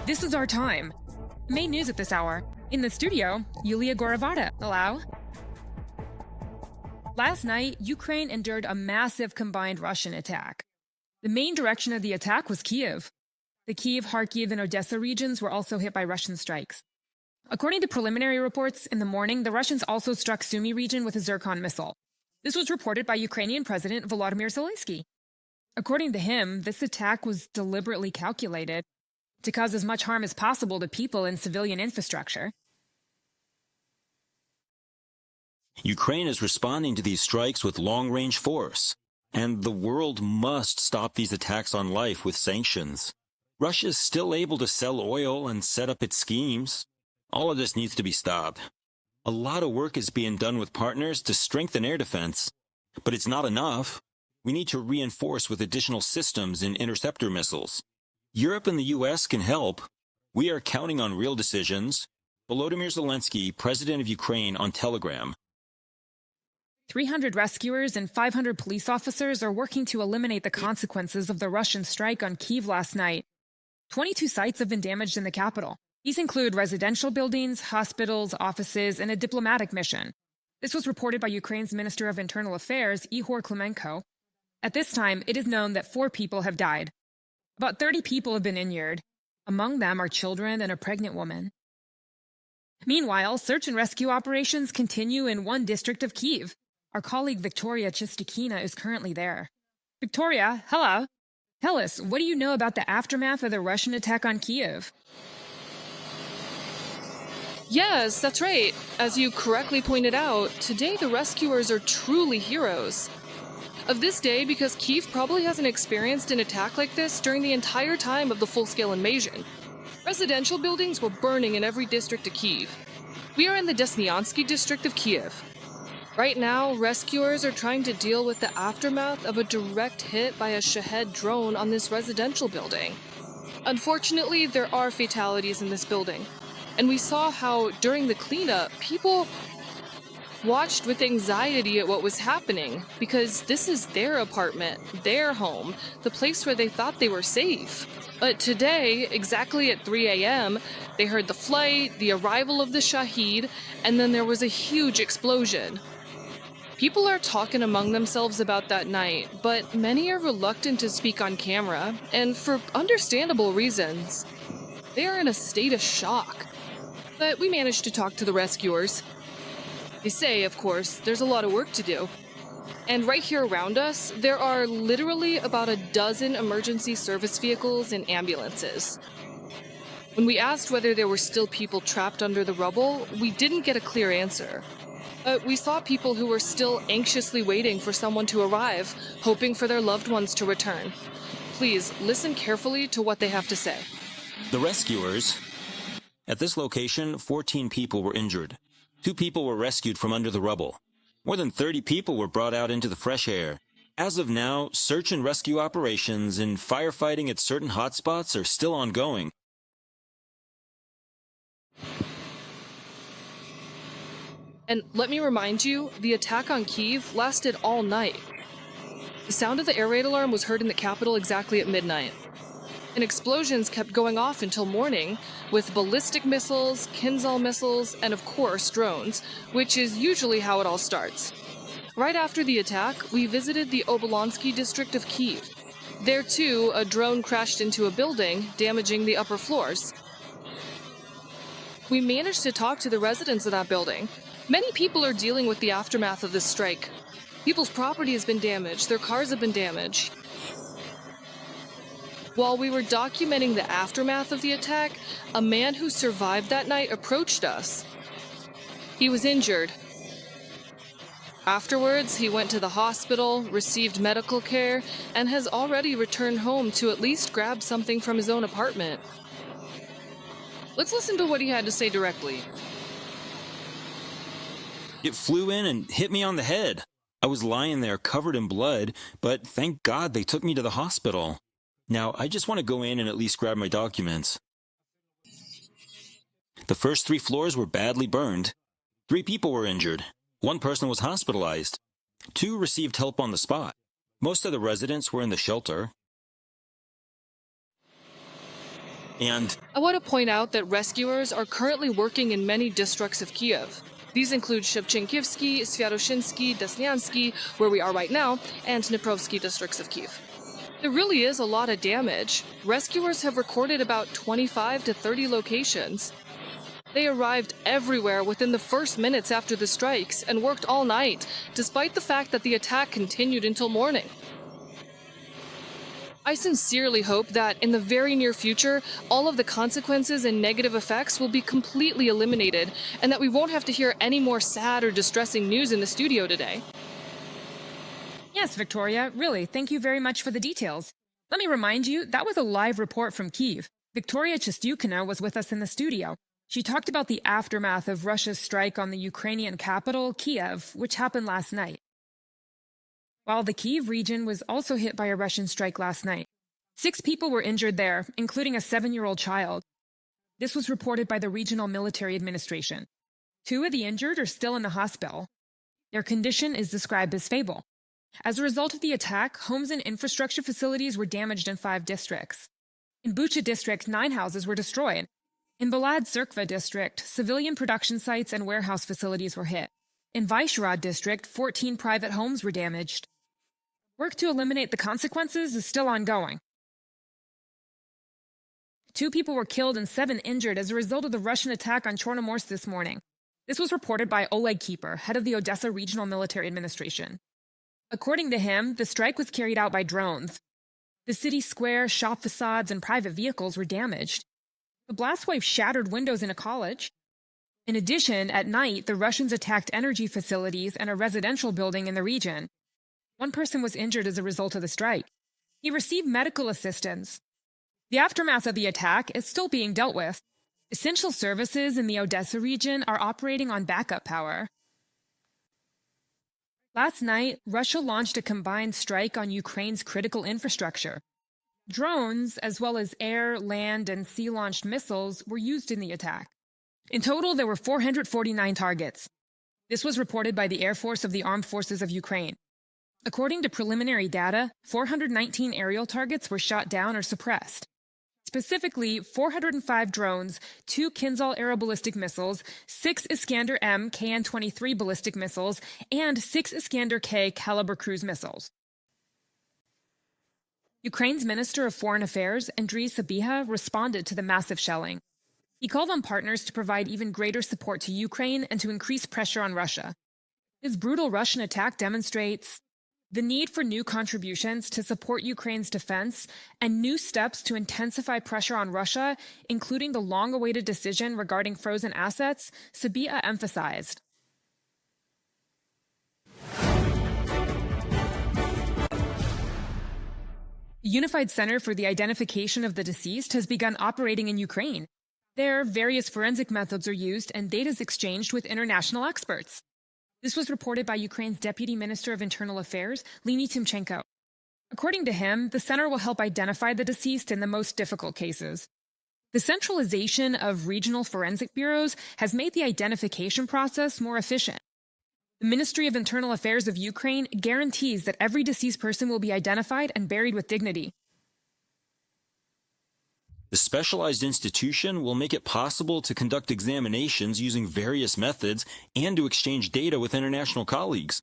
This is our time. Main news at this hour. In the studio, Yulia Gorovata. Hello. Last night, Ukraine endured a massive combined Russian attack. The main direction of the attack was Kiev. The Kyiv, Kharkiv, and Odessa regions were also hit by Russian strikes. According to preliminary reports, in the morning, the Russians also struck Sumy region with a Zircon missile. This was reported by Ukrainian President Volodymyr Zelensky. According to him, this attack was deliberately calculated to cause as much harm as possible to people and civilian infrastructure. Ukraine is responding to these strikes with long-range force, and the world must stop these attacks on life with sanctions. Russia is still able to sell oil and set up its schemes. All of this needs to be stopped. A lot of work is being done with partners to strengthen air defense, but it's not enough. We need to reinforce with additional systems and interceptor missiles. Europe and the U.S. can help. We are counting on real decisions. Volodymyr Zelensky, President of Ukraine, on Telegram. 300 rescuers and 500 police officers are working to eliminate the consequences of the Russian strike on Kyiv last night. 22 sites have been damaged in the capital. These include residential buildings, hospitals, offices, and a diplomatic mission. This was reported by Ukraine's Minister of Internal Affairs, Ihor Klimenko. At this time, it is known that 4 people have died. About 30 people have been injured. Among them are children and a pregnant woman. Meanwhile, search and rescue operations continue in one district of Kyiv. Our colleague Victoria Chistikina is currently there. Victoria, hello. Tell us, what do you know about the aftermath of the Russian attack on Kiev? Yes, that's right. As you correctly pointed out, today the rescuers are truly heroes of this day because Kyiv probably hasn't experienced an attack like this during the entire time of the full-scale invasion. Residential buildings were burning in every district of Kyiv. We are in the Desnyansky district of Kiev. Right now, rescuers are trying to deal with the aftermath of a direct hit by a Shahed drone on this residential building. Unfortunately, there are fatalities in this building, and we saw how, during the cleanup, people watched with anxiety at what was happening, because this is their apartment, their home, the place where they thought they were safe. But today, exactly at 3 a.m., they heard the flight, the arrival of the Shahed, and then there was a huge explosion. People are talking among themselves about that night, but many are reluctant to speak on camera, and for understandable reasons. They are in a state of shock. But we managed to talk to the rescuers. They say, of course, there's a lot of work to do. And right here around us, there are literally about a dozen emergency service vehicles and ambulances. When we asked whether there were still people trapped under the rubble, we didn't get a clear answer. We saw people who were still anxiously waiting for someone to arrive, hoping for their loved ones to return. Please, listen carefully to what they have to say. The rescuers. At this location, 14 people were injured. 2 people were rescued from under the rubble. More than 30 people were brought out into the fresh air. As of now, search and rescue operations and firefighting at certain hotspots are still ongoing. And let me remind you, the attack on Kyiv lasted all night. The sound of the air raid alarm was heard in the capital exactly at midnight. And explosions kept going off until morning, with ballistic missiles, Kinzhal missiles, and of course drones, which is usually how it all starts. Right after the attack, we visited the Obolonsky district of Kyiv. There too, a drone crashed into a building, damaging the upper floors. We managed to talk to the residents of that building. Many people are dealing with the aftermath of this strike. People's property has been damaged, their cars have been damaged. While we were documenting the aftermath of the attack, a man who survived that night approached us. He was injured. Afterwards, he went to the hospital, received medical care, and has already returned home to at least grab something from his own apartment. Let's listen to what he had to say directly. It flew in and hit me on the head. I was lying there covered in blood, but thank God they took me to the hospital. Now, I just want to go in and at least grab my documents. The first 3 floors were badly burned. 3 people were injured. 1 person was hospitalized. 2 received help on the spot. Most of the residents were in the shelter. And I want to point out that rescuers are currently working in many districts of Kiev. These include Shevchenkivsky, Sviatoshinsky, Desnyansky, where we are right now, and Dniprovsky districts of Kiev. There really is a lot of damage. Rescuers have recorded about 25 to 30 locations. They arrived everywhere within the first minutes after the strikes and worked all night, despite the fact that the attack continued until morning. I sincerely hope that in the very near future, all of the consequences and negative effects will be completely eliminated, and that we won't have to hear any more sad or distressing news in the studio today. Yes, Victoria, really, thank you very much for the details. Let me remind you, that was a live report from Kyiv. Victoria Chestyukina was with us in the studio. She talked about the aftermath of Russia's strike on the Ukrainian capital, Kiev, which happened last night. While the Kyiv region was also hit by a Russian strike last night, 6 people were injured there, including a 7-year-old child. This was reported by the Regional Military Administration. 2 of the injured are still in the hospital. Their condition is described as stable. As a result of the attack, homes and infrastructure facilities were damaged in 5 districts. In Bucha district, 9 houses were destroyed. In Balad Serkva district, civilian production sites and warehouse facilities were hit. In Vaishrad district, 14 private homes were damaged. Work to eliminate the consequences is still ongoing. 2 people were killed and 7 injured as a result of the Russian attack on Chornomorsk this morning. This was reported by Oleg Keeper, head of the Odessa Regional Military Administration. According to him, the strike was carried out by drones. The city square, shop facades, and private vehicles were damaged. The blast wave shattered windows in a college. In addition, at night, the Russians attacked energy facilities and a residential building in the region. 1 person was injured as a result of the strike. He received medical assistance. The aftermath of the attack is still being dealt with. Essential services in the Odessa region are operating on backup power. Last night, Russia launched a combined strike on Ukraine's critical infrastructure. Drones, as well as air, land, and sea-launched missiles, were used in the attack. In total, there were 449 targets. This was reported by the Air Force of the Armed Forces of Ukraine. According to preliminary data, 419 aerial targets were shot down or suppressed. Specifically, 405 drones, 2 Kinzhal aeroballistic missiles, 6 Iskander-M KN-23 ballistic missiles, and 6 Iskander-K caliber cruise missiles. Ukraine's Minister of Foreign Affairs, Andriy Sybiha, responded to the massive shelling. He called on partners to provide even greater support to Ukraine and to increase pressure on Russia. This brutal Russian attack demonstrates the need for new contributions to support Ukraine's defense and new steps to intensify pressure on Russia, including the long-awaited decision regarding frozen assets, Sybiha emphasized. The Unified Center for the Identification of the Deceased has begun operating in Ukraine. There, various forensic methods are used and data is exchanged with international experts. This was reported by Ukraine's Deputy Minister of Internal Affairs, Leni Timchenko. According to him, the center will help identify the deceased in the most difficult cases. The centralization of regional forensic bureaus has made the identification process more efficient. The Ministry of Internal Affairs of Ukraine guarantees that every deceased person will be identified and buried with dignity. the specialized institution will make it possible to conduct examinations using various methods and to exchange data with international colleagues.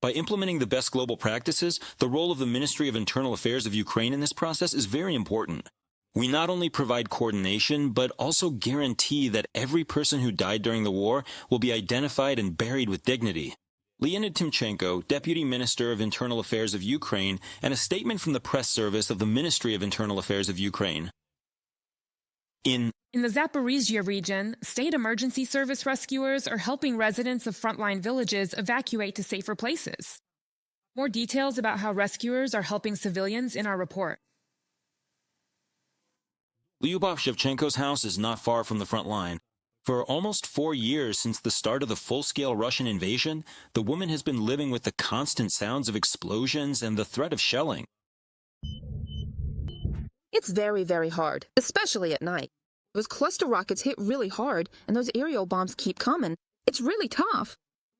By implementing the best global practices, the role of the Ministry of Internal Affairs of Ukraine in this process is very important. We not only provide coordination, but also guarantee that every person who died during the war will be identified and buried with dignity. Leonid Timchenko, Deputy Minister of Internal Affairs of Ukraine, and a statement from the press service of the Ministry of Internal Affairs of Ukraine. In the Zaporizhzhia region, state emergency service rescuers are helping residents of frontline villages evacuate to safer places. More details about how rescuers are helping civilians in our report. Lyubov Shevchenko's house is not far from the front line. For almost 4 years since the start of the full-scale Russian invasion, the woman has been living with the constant sounds of explosions and the threat of shelling. It's very, very hard, especially at night. Those cluster rockets hit really hard, and those aerial bombs keep coming. It's really tough.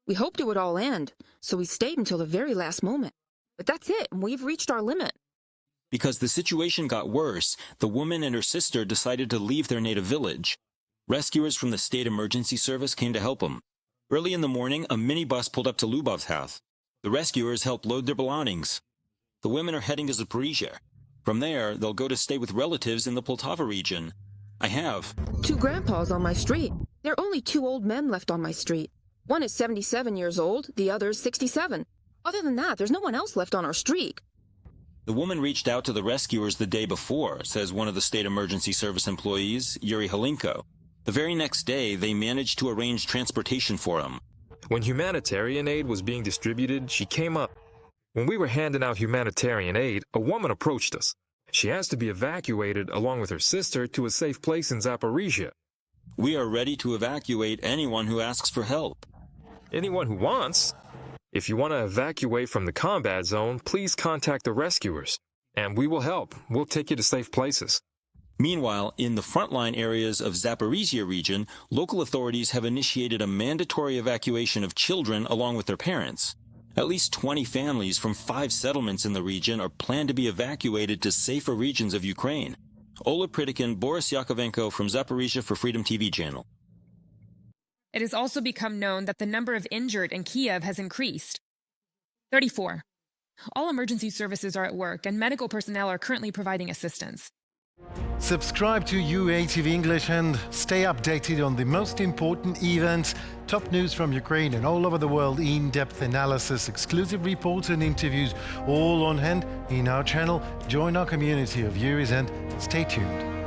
We hoped it would all end, so we stayed until the very last moment. But that's it, and we've reached our limit. Because the situation got worse, the woman and her sister decided to leave their native village. Rescuers from the State Emergency Service came to help them. Early in the morning, a minibus pulled up to Lubov's house. The rescuers helped load their belongings. The women are heading to Zaporizhzhia. From there, they'll go to stay with relatives in the Poltava region. I have 2 grandpas on my street. There are only 2 old men left on my street. One is 77 years old, the other is 67. Other than that, there's no one else left on our street. The woman reached out to the rescuers the day before, says one of the State Emergency Service employees, Yuri Halinko. The very next day, they managed to arrange transportation for him. When humanitarian aid was being distributed, she came up. When we were handing out humanitarian aid, a woman approached us. She asked to be evacuated along with her sister to a safe place in Zaporizhzhia. We are ready to evacuate anyone who asks for help. Anyone who wants? If you want to evacuate from the combat zone, please contact the rescuers, and we will help. We'll take you to safe places. Meanwhile, in the frontline areas of Zaporizhzhia region, local authorities have initiated a mandatory evacuation of children along with their parents. At least 20 families from 5 settlements in the region are planned to be evacuated to safer regions of Ukraine. Ola Pritikin, Boris Yakovenko from Zaporizhzhia for Freedom TV channel. It has also become known that the number of injured in Kiev has increased. 34. All emergency services are at work, and medical personnel are currently providing assistance. Subscribe to UATV English and stay updated on the most important events, top news from Ukraine and all over the world, in-depth analysis, exclusive reports and interviews, all on hand in our channel. Join our community of viewers and stay tuned.